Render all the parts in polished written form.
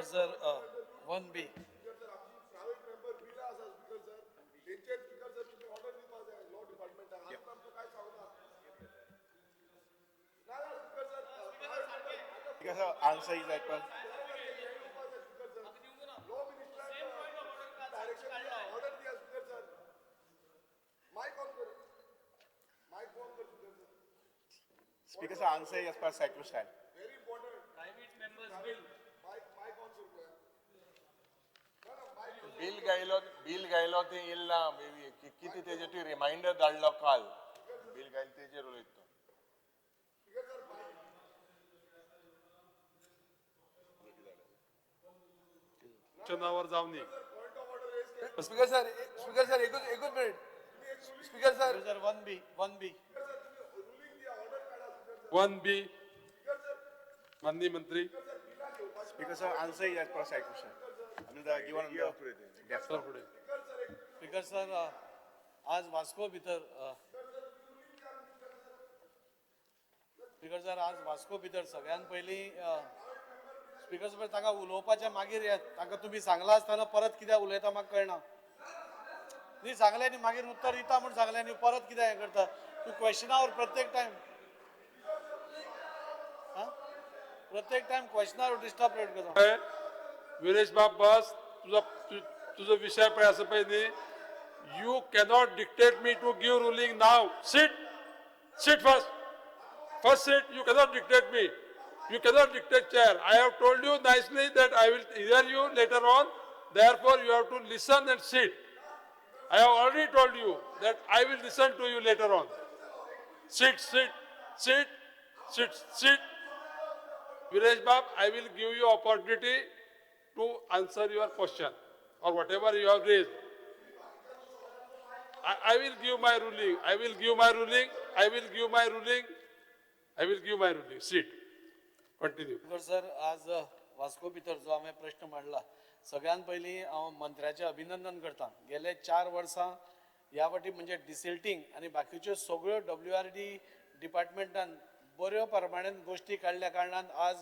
Speaker sir, 1B. Because the answer is like speaker's answer is as per cycle style. Private members bill. Bill गायलो ते येईल ना किती त्याचे reminder धाडलो काल बिल गायल तेजेर उलयता चनावर जावनी स्पीकर सर एकच minute speaker sir Speaker sir, 1B. 1B. 1B माननीय मंत्री Speaker's answer is as per cycle style. I mean the given on the desk. Sir पुढे Speaker sir, आज वास्को भितर स्पीकर सर आज वास्को भितर सगळ्यात पयलीं स्पीकर सर ताका उलोवपाच्या मागीर ताका तुमी सांगला आसतना परत कित्याक उलयता म्हाका कळना न्ही सांगलें न्ही मागीर उत्तर दिता म्हूण सांगलें न्ही परत कित्याक हें करता तूं क्वेश्चनावर प्रत्येक टायम क्वेश्चनावर डिस्टर्ब करता विरेश बाब बस तुझा विषय पळय आसा पळय न्ही you cannot dictate me to give ruling नाव seat first seat you cannot dictate me you cannot dictate chair. I have told you nicely that I will hear you later on, therefore you have to listen and sit. I have already told you that I will listen to you later on. Sit. Viresh Bab, I will give you opportunity to answer your question or whatever you have raised. I will give my ruling. Sit. Continue. Sir आज वास्को भितर जो हांवें प्रश्न मांडला सगळ्यात पयलीं हांव मंत्र्याचें अभिनंदन करता गेले 4 वर्सां ह्या फावटी म्हणजे डिसल्टींग आनी बाकीच्यो सगळ्यो WRD डिपार्टमेंटान बऱ्यो प्रमाणान गोश्टी काडल्या कारणान आज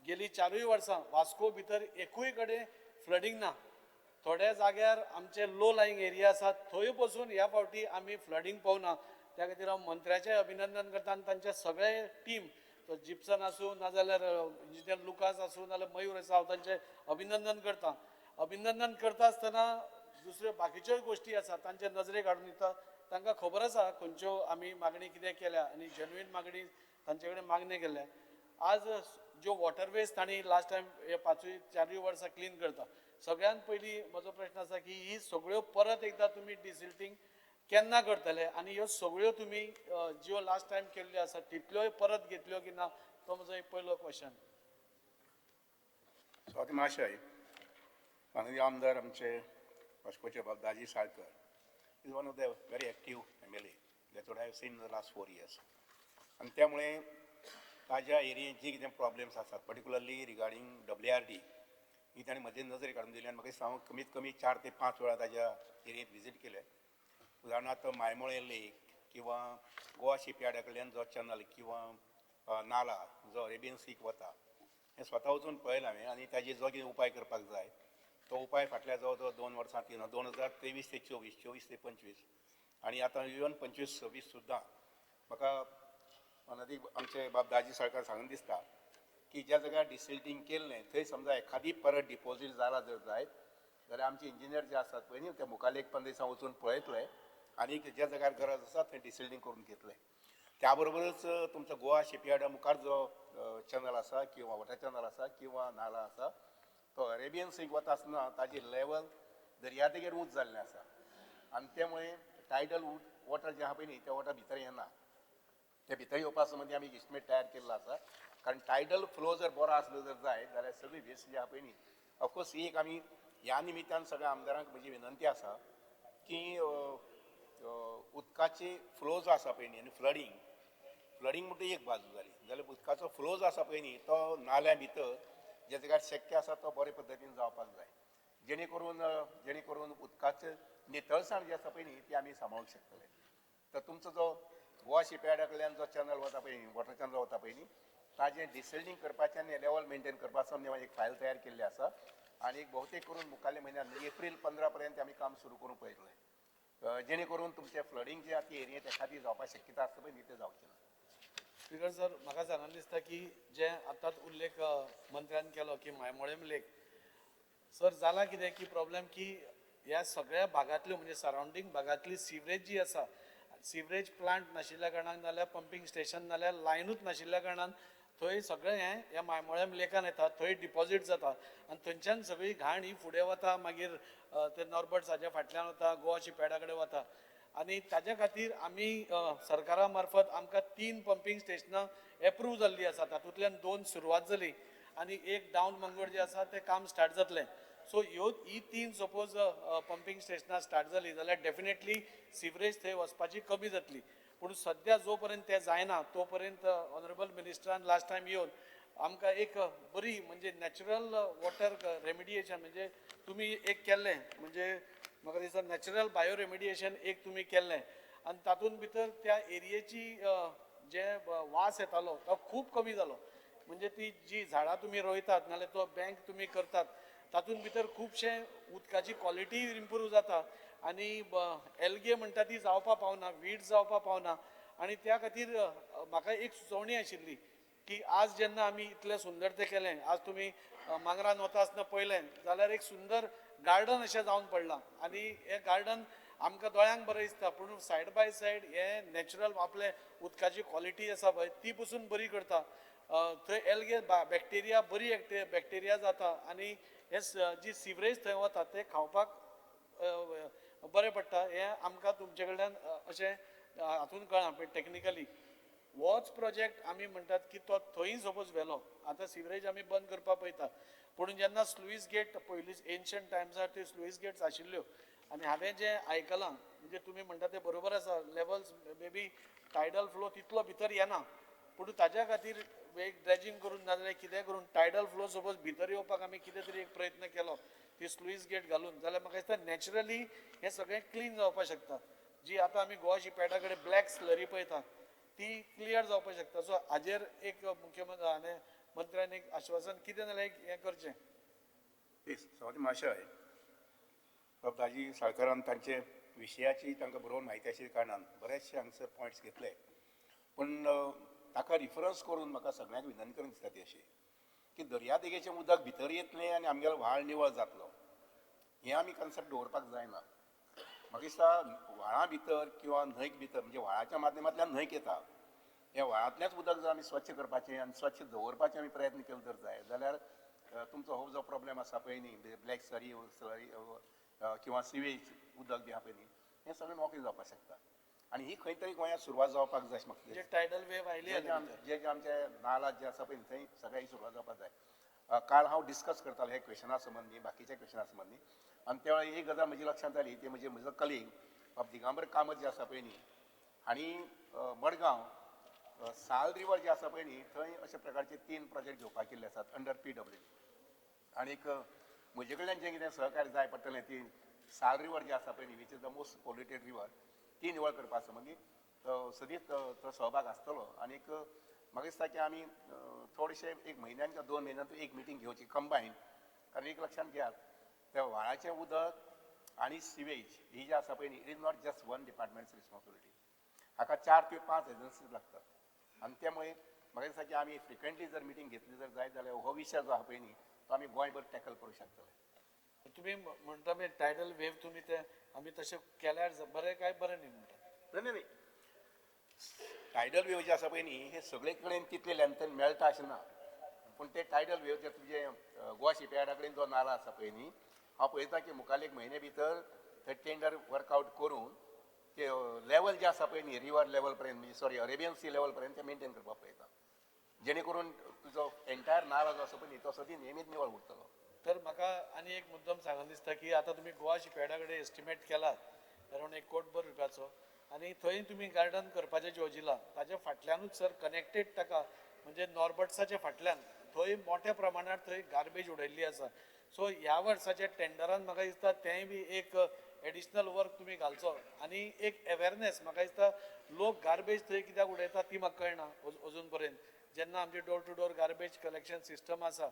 गेली 4 वर्सां वास्को भितर एकूय कडेन फ्लडींग ना थोड्या जाग्यार आमचे लो लायंग एरिया आसात थंय पसून ह्या फावटी आमी फ्लडींग पावना त्या खातीर हांव मंत्र्याचें अभिनंदन करता आनी तांचे सगळे टीम तो जिप्सन आसूं नाजाल्यार इंजिनियर लुकास आसूं नाजाल्यार मयूर आसा हांव तांचें अभिनंदन करता आसतना दुसऱ्यो बाकीच्योय गोश्टी आसा तांचे नजरेक हाडून दिता तांकां खबर आसा खंयच्यो आमी मागणी कितें केल्या आनी जेन्युइन मागणी तांचे कडेन मागणी केल्या आज ज्यो वॉटरवेज तांणी लास्ट टायम हे 4 वर्सां क्लीन करता सगळ्यात पयलीं म्हजो प्रश्न आसा की ही सगळ्यो परत एकदां तुमी डिसिल्टींग केन्ना करतले आनी ह्यो सगळ्यो तुमी ज्यो लास्ट टायम केल्ल्यो आसा तितल्योय परत घेतल्यो की ना तो म्हजो एक पयलो क्वेश्चन स्वाती महाशय माननीय आमदार आमचे वास्कोचे बाब Daji Salkar is one of the very active MLA that's what I have seen in the last 4 years आनी त्यामुळे ताज्या एरियेंत जी कितें प्रॉब्लेम्स आसात पर्टिक्युलरली रिगार्डींग WRD ही ताणें म्हजे नजरेक हाडून दिली आनी म्हाका हांव कमीत कमी 4 ते 5 वेळा ताज्या एरियेंत विजीट केले उदाहरणार्थ मायमोळे लेक किंवा गोवा शिपयार्डा कडल्यान जो चॅनल किंवा नाला जो अरेबियन सीक वता हें स्वता वचून पळयलां हांवें आनी ताजेर जो कितें उपाय करपाक जाय तो उपाय फाटल्या जवळ जवळ 2 वर्सां 2023 ते 24 24 ते 25 आनी आतां इवन 25-26 सुद्दां म्हाका माननीय आमचे बाब दाजी साळकार सांगून दिसता की ज्या जाग्यार डिसिल्टींग केल्लें थंय समजा एखादी परत डिपॉझीट जाला जर जायत जाल्यार आमचे इंजिनियर जे आसात पळय न्ही ते मुखाल्ले 15 दिसां वचून पळयतले आनी ज्या जाग्यार गरज आसा थंय डिसिल्टींग करून घेतले त्या बरोबरच तुमचो गोवा शिपयार्डा मुखार जो चॅनल आसा किंवा वॉटर चॅनल आसा किंवा नाला आसा तो अरेबियन सीक वता आसतना ताजी लेवल दर्यादेगेर उंच जाल्लें आसा आनी त्यामुळे टायडल वॉटर जें आहा पळय न्ही तें वॉटर भितर येना ते भितर येवपा संबंदी आमी इस्टिमेट तयार केल्लो आसा कारण टायडल फ्लो जर बरो आसलो जर जायत जाल्यार सगळी वेस्ट जी आहा पळय न्ही ऑफकोर्स ही एक आमी ह्या निमित्तान सगळ्या आमदारांक म्हजी विनंती आसा की उदकाची फ्लो जो आसा पळय न्ही आनी फ्लडींग म्हणटा एक बाजू जाली जाल्यार उदकाचो फ्लो जो आसा पळय न्ही तो नाल्या भितर जे जाग्यार शक्य आसा तो बरे पद्दतीन जावपाक जाय जेणे करून उदकाचें नितळसाण जी आसा पळय न्ही ती आमी सांबाळूंक शकतले तर तुमचो जो गोवा शिपयार्डा कडल्यान जो चॅनल वता पळय न्ही वॉटर चॅनल वता पळय न्ही ताजें डिसेल्डिंग करपाचें आनी लेवल मेंटेन करपाचो आमी एक फायल तयार केल्ली आसा आनी एक भोवतेक करून मुखाल्ल्या म्हयन्यात एप्रील 15 पर्यंत आमी काम सुरू करूंक पळयतले जेणे करून तुमचें फ्लडींग जें आसा ती एरियेंत एखादी जावपाक शक्यता आसता पळय न्ही तें जावचें ना. स्पीकर सर, म्हाका सांगून दिसता की जे आतांच उल्लेख मंत्र्यान केलो की मायमोळेम लेक, सर जाला कितें की प्रॉब्लेम की ह्या सगळ्या भागांतल्यो म्हणजे सरावंडींग भागांतली सिवरेज जी आसा, सिवरेज प्लांट नाशिल्ल्या कारणान नाल्यार पंपींग स्टेशन नाल्यार लायनूच नाशिल्ल्या कारणान थंय सगळें हें ह्या मायमोळेम लेकान येता, थंय डिपॉझीट जाता आनी थंयच्यान सगळी घाण ही फुडें वता, मागीर ते नॉर्बर्ट्साच्या फाटल्यान वता, गोवा शिपयार्डा कडेन वता. आनी ताज्या खातीर आमी सरकारा मार्फत आमकां 3 पंपींग स्टेशनां एप्रूव जाल्लीं आसा, तातूंतल्यान 2 सुरवात जाली आनी एक डावन मंगळ जें आसा तें काम स्टार्ट जातलें. सो ही 3 सपोज पंपींग स्टेशनां स्टार्ट जाली जाल्यार डेफिनेटली सिवरेज थंय वचपाची कमी जातली. पूण सद्या जो पर्यंत तें जायना तो पर्यंत ऑनरेबल मिनिस्टरान लास्ट टायम येवन आमकां एक बरी म्हणजे नॅचरल वॉटर रेमिडिएशन म्हणजे तुमी एक केल्लें म्हणजे म्हाका दिसता नॅचरल बायो रेमिडिएशन एक तुमी केल्लें आनी तातूंत भितर त्या एरियेची जे वास येतालो तो खूब कमी जालो. म्हणजे ती जी झाडां तुमी रोयतात नाल्यार तो बँक तुमी करतात तातूंत भितर खुबशे उदकाची क्वॉलिटी इम्प्रूव जाता आनी एल्गे म्हणटा ती जावपा पावना, वीड्स जावपा पावना आनी त्या खातीर म्हाका एक सुचोवणी आशिल्ली की आज जेन्ना आमी इतलें सुंदर तें केलें, आज तुमी मांगरान वता आसतना पळयलें जाल्यार एक सुंदर गार्डन अशें जावन पडलां आनी हें गार्डन आमकां दोळ्यांक बरें दिसता पूण सायड बाय सायड हें नॅचरल आपले उदकाची क्वॉलिटी आसा पळय ती पसून बरी करता. थंय एल्गे बॅक्टेरिया बरी बॅक्टेरिया जाता आनी हे जी सिवरेज थंय वता तें खावपाक बरें पडटा. हें आमकां तुमचे कडल्यान अशें हातून कळ्ळां पळय टेक्निकली. होच प्रोजेक्ट आमी म्हणटात की तो थंय सपोज व्हेलो, आतां सिवरेज आमी बंद करपाक पळयता पूण जेन्ना स्लुईस गेट पयलीं एन्शंट टायम्सार त्यो स्लुईस गेट्स आशिल्ल्यो आनी हांवें जें आयकलां म्हणजे तुमी म्हणटा तें बरोबर आसा, levels may be tidal flow तितलो भितर येना पूण ताज्या खातीर एक ड्रेजिंग करून नाजाल्यार कितें करून टायडल फ्लो सपोज भितर येवपाक आमी कितें तरी एक प्रयत्न केलो ती स्लुईस गेट घालून जाल्यार म्हाका दिसता नॅचरली हें सगळें क्लीन जावपाक शकता. जी आतां आमी गोवा शिपयार्डा कडेन ब्लॅक स्लरी पळयता ती क्लियर जावपाक शकता. सो हाजेर एक मुख्यमंत्री हांवें मंत्र्यान एक आश्वासन कितें जाल्यार एक हें करचें. सवाती महाशय, दाजी साळकारान तांचे विशयाची तांकां बरोबर म्हायती आशिल्ल्या कारणान बरेचशे हांगसर पॉयंट्स घेतले पूण ताका रिफरन्स करून म्हाका सगळ्यांक विनंती करून दिसता ती अशी की दर्या देगेचें उदक भितर येतलें आनी आमगेलो व्हाळ निवळ जातलो हें आमी कन्सेप्ट दवरपाक जायना. म्हाका दिसता व्हाळा भितर किंवा न्हंयक भितर म्हणजे व्हाळाच्या माध्यमांतल्यान न्हंयक येता ह्या व्हाळांतलेंच उदक जर आमी स्वच्छ करपाचें आनी स्वच्छ दवरपाचें आमी प्रयत्न केलो जर जाय जाल्यार तुमचो हो जो प्रॉब्लेम आसा पळय न्ही ब्लॅक स्लरी किंवा सिवेज उदक जें आहा पळय न्ही हें सगळें मोकळें जावपाक शकता आनी ही खंय तरी गोंयांत सुरवात जावपाक जाय अशें म्हाका जे टायडल वेव आयली जे आमचे नाला जे आसा पळय थंय सगळ्याची सुरवात जावपाक जाय. काल हांव डिस्कस करतालो हे क्वेशना संबंदी बाकीच्या क्वेशना संबंदी आनी त्या वेळार एक गजाल म्हज्या लक्षांत आयली ती म्हणजे म्हजो कलीग बाब दिगांबर कामत जे आसा पळय न्ही हांणी मडगांव साल रिवर जे आसा पळय न्ही थंय अशे प्रकारचे 3 प्रोजेक्ट घेवपाक केल्ले आसात अंडर PW आनीक म्हजे कडल्यान जें कितें सहकार्य जाय पडटलें ती साल रिवर जे आसा पळय न्ही which is the most polluted river ती निवळ करपा संबंदी सदीत तो सहभाग आसतलो आनीक म्हाका दिसता की आमी थोडेशे एक म्हयन्यान किंवा 2 म्हयन्यान एक मिटींग घेवची कंबायन कारण एक लक्षांत घेयात त्या व्हाळाचें उदक आनी सिवेज ही जी आसा पळय न्ही it is not just one departments responsibility हाका 4 ते 5 एजन्सीज लागतात आनी त्यामुळे म्हाका दिसता की आमी फ्रिक्वेंटली जर मिटींग घेतली जर जायत जाल्यार हो विशय जो आहा पळय न्ही तो आमी गोंयभर टॅकल करूं शकतले. तुम्ही म्हणटा पळय टायडल वेव तुमी ते आमी तशें केल्यार बरें काय बरें न्ही म्हणटा. नाही टायडल वेव जे आसा पळय न्ही हे सगळे कडेन तितले लेंथन मेळटा अशें ना पूण ते टायडल वेव जे तुमचे गोवा शिपयार्डा कडेन जो नाला आसा पळय न्ही हांव पळयता की मुखाल्ले एक म्हयने भितर थंय टेंडर वर्कआवट करून ते लेवल जे आसा पळय न्ही रिवर लेवल पर्यंत म्हणजे सॉरी अरेबियन सी लेवल पर्यंत ते मेंटेन करपाक पळयता जेणे करून तुजो एंटायर नाला जो आसा पळय न्ही तो सदी नेहमीच निवळ उरतलो. तर म्हाका आनी एक मुद्दम सांगून दिसता की आतां तुमी गोवा शिपयार्डा कडेन एस्टिमेट केलात अरावंड 1 कोटभर रुपयाचो आनी थंय तुमी गार्डन करपाचें योजिला ताच्या फाटल्यानूच सर कनेक्टेड ताका म्हणजे नॉर्बर्ट्साच्या फाटल्यान थंय मोठ्या प्रमाणात थंय गार्बेज उडयल्ली आसा. सो ह्या वर्साच्या टेंडरान म्हाका दिसता तेंय बी एक एडिशनल वर्क तुमी घालचो आनी एक अवेरनेस म्हाका दिसता लोक गार्बेज थंय कित्याक उडयता ती म्हाका कळना अजून पर्यंत जेन्ना आमचे door to door garbage collection system आसा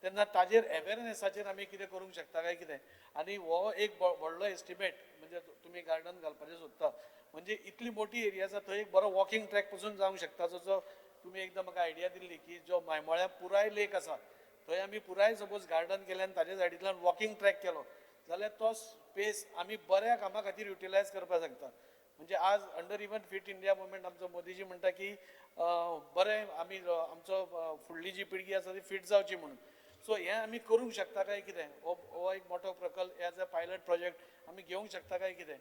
तेन्ना ताजेर अवेरनेसाचेर आमी कितें करूंक शकता काय कितें आनी हो एक व्हडलो एस्टिमेट म्हणजे तुमी गार्डन घालपाचें सोदता म्हणजे इतली मोठी एरिया आसा थंय एक बरो वॉकिंग ट्रॅक पसून जावंक शकता जो तुमी एकदां म्हाका आयडिया दिल्ली की जो मायमोळ्या पुराय लेक आसा थंय आमी पुराय सपोज गार्डन केलें आनी ताजे सायडींतल्यान वॉकिंग ट्रॅक केलो जाल्यार तो स्पेस आमी बऱ्या कामा खातीर युटिलायज करपाक शकता म्हणजे आज under even fit India movement आमचो मोदीजी म्हणटा की बरें आमी आमचो फुडली जी पिळगी आसा ती फिट जावची म्हणून सो हें आमी करूंक शकता काय कितें हो एक मोठो प्रकल्प एज अ पायलट प्रोजेक्ट आमी घेवंक शकता काय कितें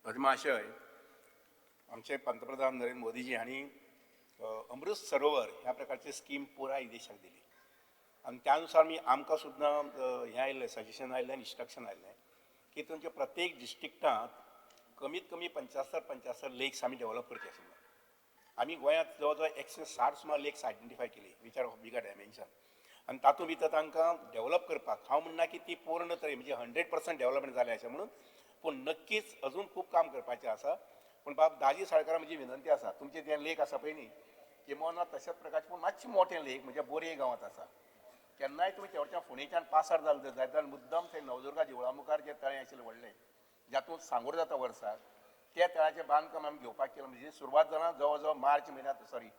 पद्माशय आमचे पंतप्रधान नरेंद्र मोदीजी हांणी अमृत सरोवर ह्या प्रकारची स्कीम पुराय देशाक दिली आणि त्यानुसार आमकां सुद्दां हें आयिल्लें सजेशन आयिल्लें इन्स्ट्रक्शन आयिल्लें की तुमच्या प्रत्येक डिस्ट्रिक्टांत कमीत कमी 75 लेक्स आमी डेव्हलप करचे आशिल्ले आमी गोंयांत जवळ जवळ 160 सुमार लेक्स आयडेंटिफाय केली which are of bigger dimension आनी तातूंत भितर तांकां डेव्हलप करपाक हांव म्हणना की ती पूर्ण तरी म्हणजे 100% डेव्हलपमेंट जालें अशें म्हणून पूण नक्कीच अजून खूब काम करपाचें आसा पूण बाब दाजी साळकारा म्हजी विनंती आसा तुमचें जें लेक आसा पळय न्ही किंवा तशाच प्रकारचें पूण मातशें मोठें लेक म्हणजे बोरये गांवांत आसा केन्नाय तुमी तेवटेच्यान फोंडेच्यान पासार जालें जायत जाल्यार मुद्दम थंय नवदुर्गा देवळा मुखार जें तळें आशिल्लें व्हडलें जातूंत सांगोड जाता वर्साक त्या तळ्याचें बांदकाम आमी घेवपाक केलें म्हणजे सुरवात जावन जवळ जवळ मार्च म्हयन्यांत सॉरी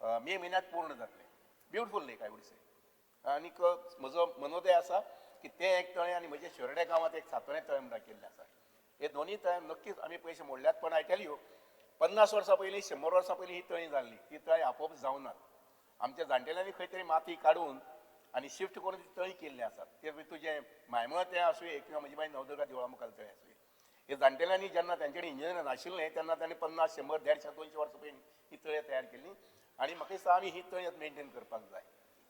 मे म्हयन्यांत पूर्ण जातलें ब्युटिफूल लेक आय वूड से आनीक म्हजो मनोदय आसा की तें एक तळें आनी म्हज्या शेरडे गांवांत एक सातोळें तळें म्हणटा केल्लें आसा हे दोनूय तळ्यां नक्कीच आमी पयशे मोडल्यात पण आय टेल यू 50 वर्सां पयलीं 100 वर्सां पयलीं ही तळीं जाल्ली ती तळीं आपोवप जावनात आमच्या जाणटेल्यांनी खंय तरी माती काडून आनी शिफ्ट करून ती तळीं केल्लीं आसात ते तुजें मायमळ तें आसूं किंवा म्हजी बाई नवदुर्गा देवळा मुखार तळें आसूं हे जाणटेल्यांनी जेन्ना तेंचे कडेन इंजिनियर नाशिल्लें तेन्ना तांणी 50 100 150 200 वर्सां पयलीं ही तळ्यां तयार केल्लीं आनी म्हाका दिसता आमी ही तळी मेंटेन करपाक जाय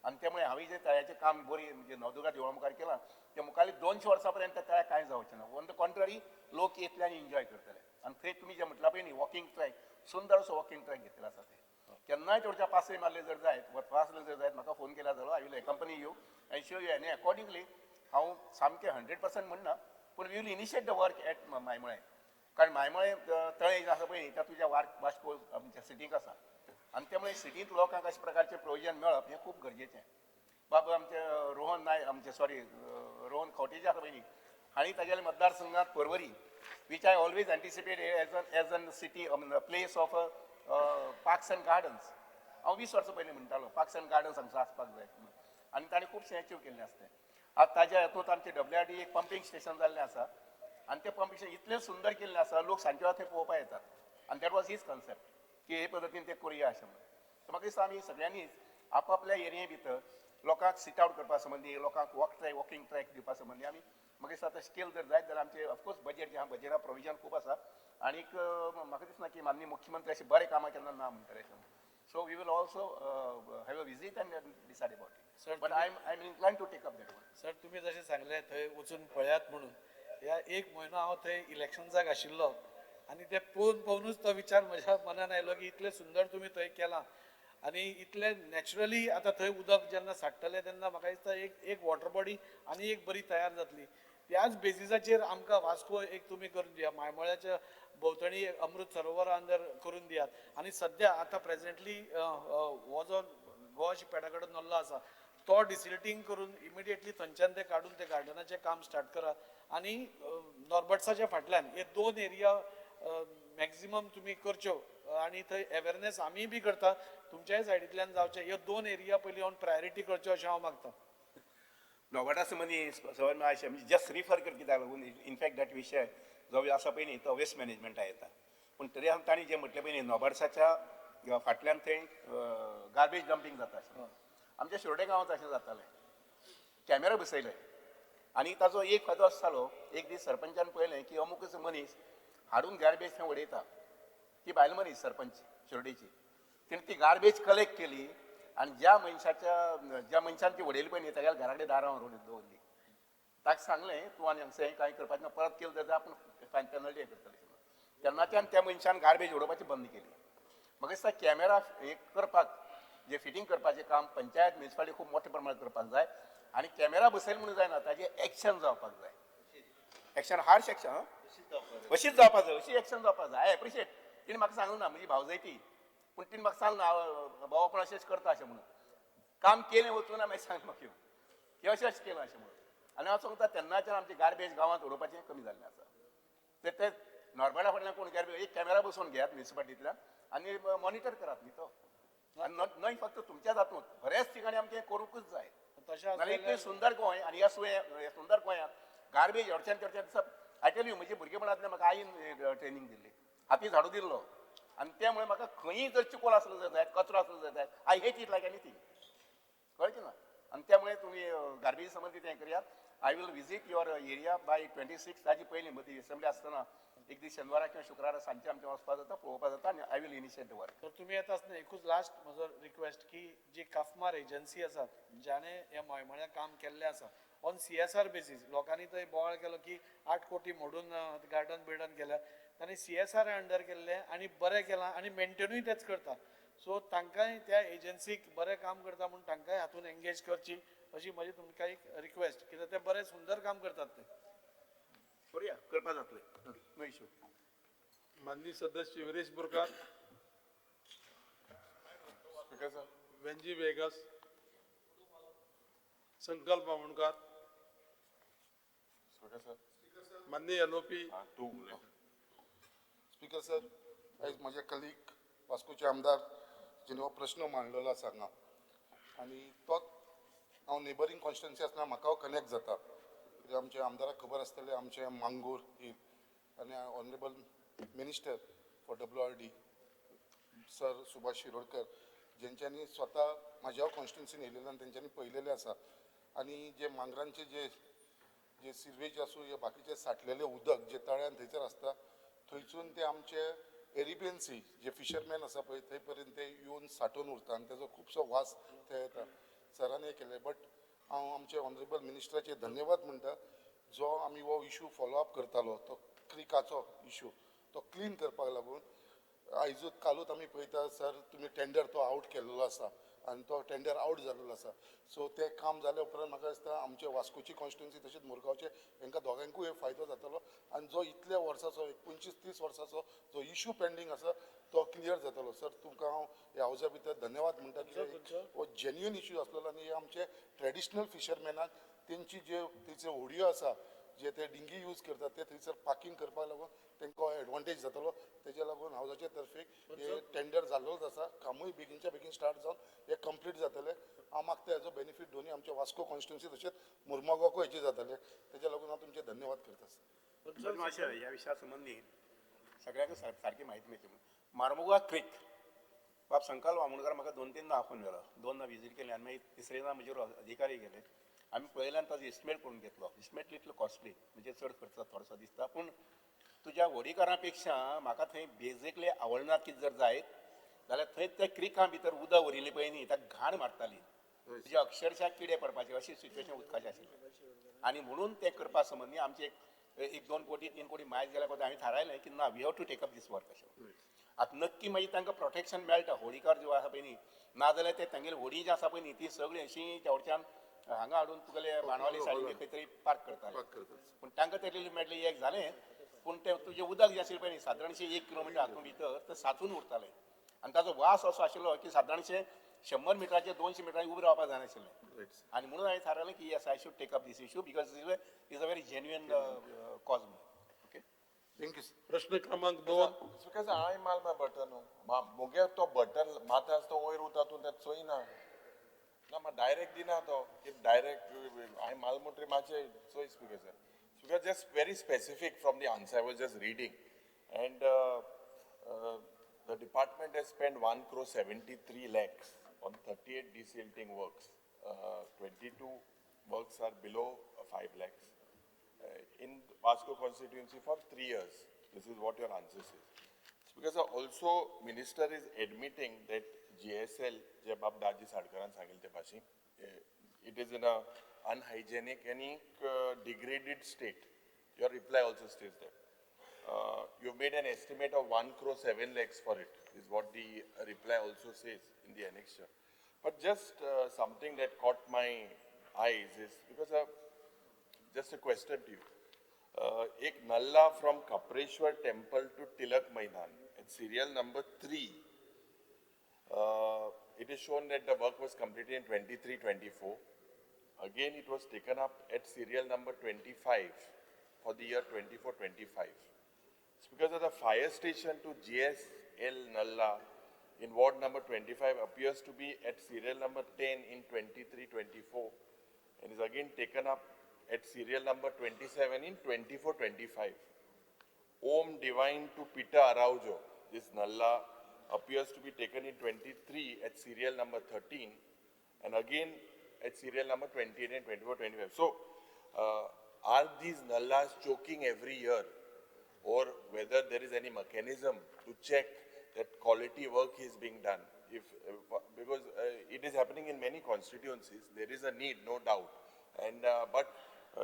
आनी त्यामुळे हांवें जें तळ्याचें काम बरी म्हणजे नवदुर्गा देवळा मुखार केलां ते मुखारली 200 वर्सां पर्यंत त्या तळ्याक कांय जावचें ना ऑन द कॉन्ट्ररी लोक येतले आनी एन्जॉय करतले आनी थंय तुमी जें म्हटलां पळय न्ही वॉकिंग ट्रॅक सुंदर असो वॉकिंग ट्रॅक घेतलेलो आसा ते केन्नाय तेवच्या पासय मारले जर जायत वचपा आसले जर जायत म्हाका फोन केला जालो I will accompany you and show you आनी अकॉर्डिंगली हांव सामकें 100% म्हणना पूण we will initiate the work at मायमळे कारण मायमळे तळें जें आसा पळय न्ही त्या तुज्या वास्को आमच्या सिटीक आसा आनी त्यामुळे सिटींत लोकांक अशा प्रकारचें प्रोविजन मेळप हें खूब गरजेचें बाबा आमचे रोहन नायक आमचे सॉरी रोहन खंवटे जे आसा पळय न्ही हांणी तागेल्या मतदारसंघात Porvorim which I always anticipated as an city, place of parks and gardens. हांव 20 वर्सां पयलीं म्हणटालो पार्क्स एंड गार्डन्स हांगसर आसपाक जाय आनी ताणें खुबशें अचीव केल्लें आसलें आतां ताज्या हातूंत आमचें WRD एक पंपींग स्टेशन जाल्लें आसा आनी तें पंपींग स्टेशन इतलें सुंदर केल्लें आसा लोक सांजचे वेळार थंय पळोवपाक येतात आनी दॅट वॉज हीज कन्सेप्ट की हे पद्दतीन तें करुया अशें म्हणून सो म्हाका दिसता आमी सगळ्यांनीच आपापल्या एरिये भितर लोकांक सिट आवट करपा संबंदी लोकांक वॉकिंग ट्रॅक दिवपा संबंदी आमी म्हाका दिसता आतां स्केल जर जायत जाल्यार आमचें ऑफकोर्स बजेट जें आहा बजेटा प्रोविजन खूब आसा आनीक म्हाका दिसना की माननीय मुख्यमंत्री अशें बरें कामां केन्ना ना म्हणटले so we will also have a visit and decide about it Sir, but I am inclined to take up that one sir तुमी जशें सांगलें थंय वचून पळयात म्हणून ह्या एक म्हयनो हांव थंय इलेक्शन्साक आशिल्लो आनी तें पळोवनूच तो विचार म्हज्या मनान आयलो की इतलें सुंदर तुमी थंय केलां आनी इतलें नॅचरली आतां थंय उदक जेन्ना साठटलें तेन्ना म्हाका दिसता एक वॉटर बॉडी आनी एक बरी तयार जातली त्याच बेसिसाचेर आमकां वास्को एक तुमी करून दिया मायमळ्याच्या भोंवतणी अमृत सरोवरा अंदर करून दियात आनी सद्या आतां प्रेझेंटली हो जो गोवाशी पेडा कडेन नल्लो आसा तो डिसिल्टींग करून इमिडिएटली थंयच्यान ते काडून ते गार्डनाचें काम स्टार्ट करात आनी नॉर्बर्ट्साच्या फाटल्यान हे 2 एरिया मॅक्झिमम तुमी करच्यो आनी थंय अवेरनेस आमी बी करता तुमच्याय सायडींतल्यान जावचें ह्यो 2 एरिया पयलीं ऑन प्रायोरिटी करच्यो अशें हांव मागतां नोवाडा संबंधी सवाल म्हणजे जस्ट रिफर कर कित्याक लागून इनफॅक्ट दॅट विशय जो आसा पळय न्ही तो वेस्ट मॅनेजमेंटा येता पूण तरी हांव तांणी जें म्हटलें पळय न्ही नोबार्ड्साच्या फाटल्यान थंय गार्बेज डंपींग जाता आशिल्लें आमच्या शिरोडे गांवांत अशें जातालें कॅमेरा बसयले आनी ताजो एक फायदो आसतालो एक दीस सरपंचान पळयलें की अमुकूच मनीस हाडून गार्बेज थंय उडयता ती बायल मनीस सरपंच शिरोडेची तिणें ती गार्बेज कलेक्ट केली आनी ज्या मनशान ती उडयली पळय न्ही तागेल्या घरा कडेन दारां व्हरून दवरली ताका सांगलें तूं आनी हांगसर हें कांय करपाचें ना परत केलें जाल्यार आपूण फायन पेनल्टी करतले तेन्नाच्यान त्या मनशान गार्बेज उडोवपाची बंद केली म्हाका दिसता कॅमेरा हे करपाक जे फिटींग करपाचें काम पंचायत म्युनिसिपालिटी खूब मोठ्या प्रमाणांत करपाक जाय आनी कॅमेरा बसयले म्हणून जायना ताजें एक्शन जावपाक जाय एक्शन हार्श एक्शन अशीच जावपाक जाय अशी एक्शन जावपाक जाय आय एप्रिशिएट तिणें म्हाका सांगूंक ना म्हजी भावजय ती पूण तिने म्हाका सांगना बाबा पण अशेंच करता अशें म्हणून काम केलें वचून मागीर सांग म्हाका की अशेंच केलां अशें म्हणून आनी हांव सांगता तेन्नाच्यान आमचें गार्बेज गांवांत उडोवपाचें कमी जाल्लें आसा ते नॉर्मला फाटल्यान कोण गार्बेज एक कॅमेरा बसोवन घेयात म्युनिसिपालिटींतल्यान आनी मॉनिटर करात न्ही तो आनी न्हय फक्त तुमच्याच हातूंत बऱ्याच ठिकाणी आमचें करूंकच जाय तशें नाल्यार इतलें आसल्यार सुंदर गोंय आनी ह्या सुंदर गोंयांत गार्बेज एवढच्यान तेवढच्यान दिसा आय टेल यू म्हजे भुरगेपणांतल्यान म्हाका आईन ट्रेनींग दिल्ली हाती झाडू दिल्लो आनी त्यामुळे म्हाका खंयी जर चिकोल आसलो जाय कचरो आसलो जाय I hate it like anything कळ्ळें ना आनी त्यामुळे तुमी गार्बेज संबंदीत हें करात I will visit your area bye 26 ताजी पयलीं मदीं असेंब्ली आसतना एक दीस शेनवारा किंवा शुक्रारा सांजचे आमचें वचपा जाता पळोवपा जाता आनी I will initiate the work तर तुम्ही येता आसतना एकूच लास्ट म्हजो रिक्वेस्ट की जी काफमार एजन्सी आसात ज्याने ह्या मोयमळ्या काम केल्लें आसा ऑन CSR बेसीस लोकांनी थंय बोवाळ केलो की 8 कोटी मोडून गार्डन बिल्डन केल्या तांणी CSR अंडर केल्लें आनी बरें केलां आनी मेंटेनूय तेच करता सो तांकांय त्या एजन्सीक बरें काम करता म्हणून तांकांय हातूंत एंगेज करची अशी म्हजी तुमकां एक रिक्वेस्ट कित्याक ते बरें सुंदर काम करतात ते करुया करपा जातलें नो इश्यू माननीय सदस्य Viresh Borkar, speaker sir Venzy Viegas, Sankalp Bamankar, speaker sir माननीय LOP, टू स्पीकर सर आयज म्हजे कलीग वास्कोचे आमदार जेणे हो प्रश्न मांडलेलो आसा हांगा आनी तोच हांव नेबरींग कॉन्स्टिट्युन्सी आसतना म्हाका कनेक्ट जाता कित्याक आमच्या आमदाराक खबर आसतलें आमचें मांगूर ही आनी honourable minister for WRD sir Subhash Shirodkar जेंच्यांनी स्वता म्हाज्या कॉन्स्टिट्युन्सीन येयलेलें आनी तेंच्यांनी पळयलेलें आसा आनी जे मांगरांचे जे सिरवेज आसूं हे बाकीचे साठलेले उदक जे तळ्यान थंयसर आसता थंयसून ते आमचे एरिबियन सी जे फिशरमॅन आसा पळय थंय पर्यंत ते येवन सांठोवन उरता आनी तेजो खुबसो वास थंय येता सरान हें केलें बट हांव आमचे ऑनरेबल मिनिस्टराचे धन्यवाद म्हणटा जो आमी हो इशू फॉलोअप करतालो तो क्रिकाचो इशू तो क्लीन करपाक लागून आयजूच कालूच आमी पळयता सर तुमी टेंडर तो आउट केल्लो आसा आनी तो टेंडर आउट जाल्लो आसा सो तें काम जाल्या उपरांत म्हाका दिसता आमचे वास्कोची कॉन्स्टिट्युन्सी तशेंच मुरगांवचे हांकां दोगांयकूय हे फायदो जातलो आनी जो इतल्या वर्साचो 25-30 वर्साचो जो इशू पेंडींग आसा तो क्लियर जातलो सर तुमकां हांव ह्या हावजा भितर धन्यवाद म्हणटा कित्याक हो जेन्युइन इशू आसलेलो आनी हे आमचे ट्रेडिशनल फिशरमॅनाक तेंची जे थंयचे होडयो आसा जे ते डिंगी यूज करतात ते थंयसर पार्किंग करपाक लागून तांकां एडवांटेज जातलो तेज्या लागून हावजाचे तर्फे हे टेंडर जाल्लोच आसा कामूय बेगीनच्या बेगीन स्टार्ट जावन हे कंप्लीट जातले हांव मागता हेजो बेनिफीट दोनी आमच्या वास्को कॉन्स्टिट्युन्सी तशेंच मुर्मुगांवूय हेचे जातले तेज्या लागून हांव तुमचे धन्यवाद करता सर मातशें ह्या विशया संबंदी सगळ्यांक सारकी म्हायती मेळची म्हणून मार्मुगा क्रीक बाब संकल्प बामणकार म्हाका 2-3 आफोन गेलो 2 विजीट केली आनी मागीर तिसरें म्हजेर अधिकारी गेले आमी पळयल्यान ताजो एस्टिमेट करून घेतलो एस्टिमेट इतलो कॉस्टली म्हणजे चड खर्च थोडोसो दिसता पूण तुज्या व्हडीकारा पेक्षा म्हाका थंय बेजिकली आवडना कितें जर जायत जाल्यार थंय त्या क्रिका भितर उदक उरिल्लें पळय न्ही ताका घाण मारताली म्हणजे अक्षरशः किडे पडपाचे अशी सिच्युएशन उदकाचें आशिल्लें आनी म्हणून तें करपा संबंदी आमचे एक 2 कोटी 3 कोटी मायज गेल्या पळय हांवें थारायलें की ना we have to take up this work अशें आतां नक्की मागीर तांकां प्रोटेक्शन मेळटा होडीकार जो आसा पळय न्ही नाजाल्यार ते तांगेली होडी जी आसा पळय न्ही ती सगळीं अशीं तेवढच्यान हांगा हाडून तुगेले बाणावले सायडीन खंय तरी पार्क करताले पूण तांकां ते मेळटलें एक जालें पूण तें तुजें उदक जें आशिल्लें पळय न्ही सादारणशें 1 किलोमिटर हातूंत भितर तें सांचून उरतालें आनी ताजो वास असो आशिल्लो की सादारणशें 100 मिटराचेर 200 मिटरांनी उबें रावपाक जायनाशिल्लें आनी म्हणून हांवें थारायलें की yes I should take up this issue because is a very genuine cause okay thank you प्रश्न क्रमांक 2, स्पीकर सर हांवें मारला बटन मुगे तो बटन माता आसा तो वयर उरता तूं तें चोयना ना म्हाका डायरेक्ट दिना तो डायरेक्ट हांवें माल म्हणटरी मातशें चोय speaker sir speaker just very specific from the answer I was just reading end the department has spent 1,73 lakhs on 38 desilting works. 22 works are below 5 lakhs. In Vasco constituency for 3 years. This is what your answer says. Because also minister is admitting that GSL, जे बाब दाजी साडकरान सांगिल्ले ते भाशेन, it is in a unhygienic and degraded state. Your reply also states that. You've made an estimate of 1,07 lakhs for it, is what the reply also says in the annexure. But just something that caught my eyes is because just a question to you. Ek Nalla from Kapreshwar temple to Tilak Maidan, at serial number 3, it is shown that the work was completed in 23-24. Again, it was taken up at serial number 25 for the year 24-25. It's because of the fire station to GSL Nalla in ward number 25 appears to be at serial number 10 in 23-24 and is again taken up at serial number 27 in 24-25. Om Divine to Pita Araujo, this Nalla appears to be taken in 23 at serial number 13 and again at serial number 28 and 24-25. So, are these Nallas choking every year or whether there is any mechanism to check that quality work is being done? Because it is happening in many constituencies, there is a need, no doubt. And but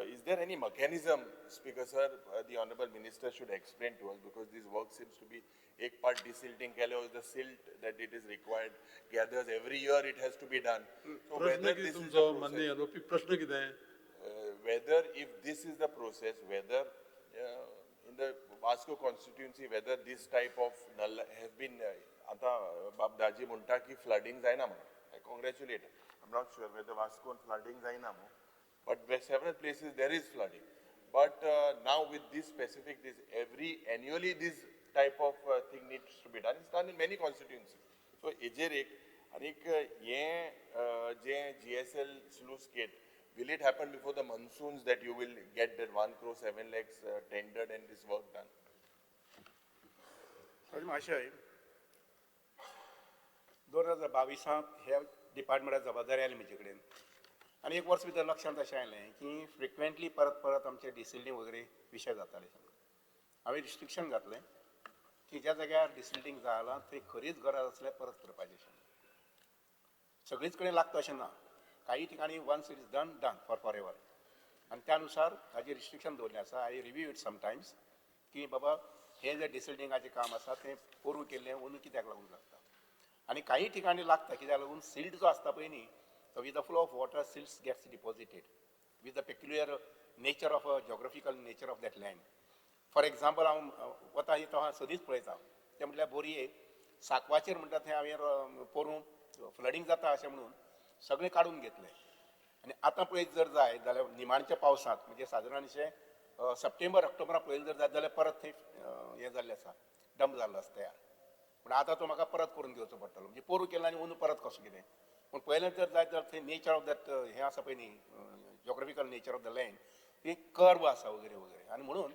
is there any mechanism, Speaker Sir, the Honourable Minister should explain to us, because this work seems to be एक part desilting the silt that it is required gathers every year it has to be done. So प्रश्न whether किती this is तुमचो the मान्य process, आरोपी प्रश्न किती आहे whether if this is the process, whether in the Vasco constituency, whether this type of null has been, आता बाबदाजी म्हणता की flooding जायना म्हणून. I congratulate. I'm not sure whether Vasco flooding जायना म्हणून, but where several places there is flooding. But now with this specific, this annually this type of thing needs to be done. It's done in many constituencies. So Ejerek, anik ye je GSL sluice gate, will it happen before the monsoons that you will get that 1 crore 7 lakhs tendered and this work done? महाशय 2022 ह्या डिपार्टमेंटाची जबाबदारी आली म्हजे कडेन आनी एक वर्स भितर लक्षांत अशें आयलें की फ्रिक्वेंटली परत परत आमचे डिसिल्डिंग वगैरे विशय जाताले. हांवें रिस्ट्रिक्शन घातलें की ज्या जाग्यार डिसिल्डिंग जाला थंय खरीच गरज आसल्यार परत करपाचें. सगळीच कडेन लागता अशें ना, काही ठिकाणी once it is done for ever आनी त्या अनुसार हाजें रिस्ट्रिक्शन दवरलें आसा. आय रिव्यू इट समटायम्स की बाबा हें जें डिसिल्डिंगाचें काम आसा तें पोरू केल्लें अंदू कित्याक लागून लागता. आनी काही ठिकाणी लागता कित्याक लागून सिल्ट जो आसता पळय न्ही, with the flow of water, silts gets deposited with the peculiar nature of geographical nature of that land. For example, हांव वता तो सदींच पळयता तें म्हटल्यार बोरये साकवाचेर म्हणटा थंय हांवें पोरूं फ्लडींग जाता अशें म्हणून सगळें काडून घेतलें. आनी आतां पळयत जर जाय जाल्यार निमाणच्या पावसांत म्हणजे सादारणशें सप्टेंबर ऑक्टोबराक पळयलें जर जाय जाल्यार परत थंय हें जाल्लें आसा, डंप जाल्लो आसा तयार. पूण आतां तो म्हाका परत करून घेवचो पडटलो, म्हणजे पोरू केला आनी अंदू परत कसो कितें. पूण पयलें जर जाय जाल्यार थंय नेचर ऑफ दॅट हें आसा पळय न्ही, geographical nature of the land ती कर्व आसा वगैरे वगैरे आनी म्हणून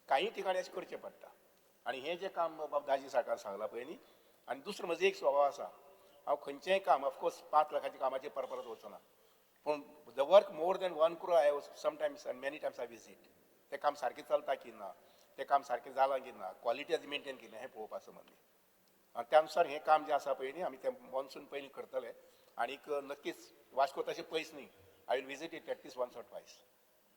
काही ठिकाणी अशें करचें पडटा. आनी हें जें काम दाजी सारकार सांगलां पळय न्ही, आनी दुसरो म्हजो एक स्वभाव आसा, हांव खंयचेंय काम ऑफकोर्स 5 लाखाच्या कामाचेर परत वचो ना, पूण the work more than 1 crore I sometimes end many Times I visit. तें काम सारकें चलता की ना, तें काम सारकें जालां की ना, क्वॉलिटी आसा मेंटेन केलें हें पळोवपा संबंदी. आनी त्या अनुसार हें काम जें आसा पळय न्ही आमी तें मॉन्सून पयलीं करतले. आनीक नक्कीच वास्को तशें पयस न्ही, I will visit it at least once or twice.